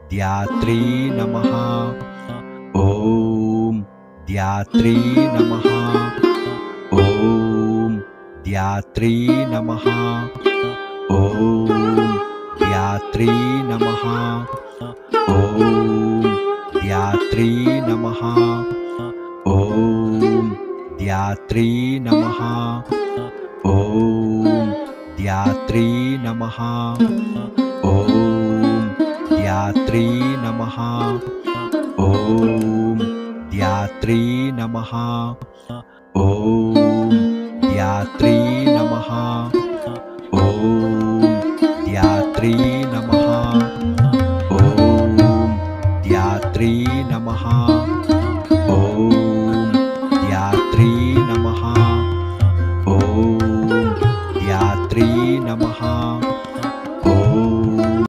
ध्यात्री नमः। ॐ ध्यात्री नमः। ॐ ध्यात्री नमः। ॐ ध्यात्री नमः। ॐ ध्यात्री नमः। ॐ ध्यात्री नमः। ॐ ध्यात्री नमः। ॐ ध्यात्री नमः। ॐ ध्यात्री नमः। ॐ ध्यात्री नमः। ॐ ध्यात्री नमः।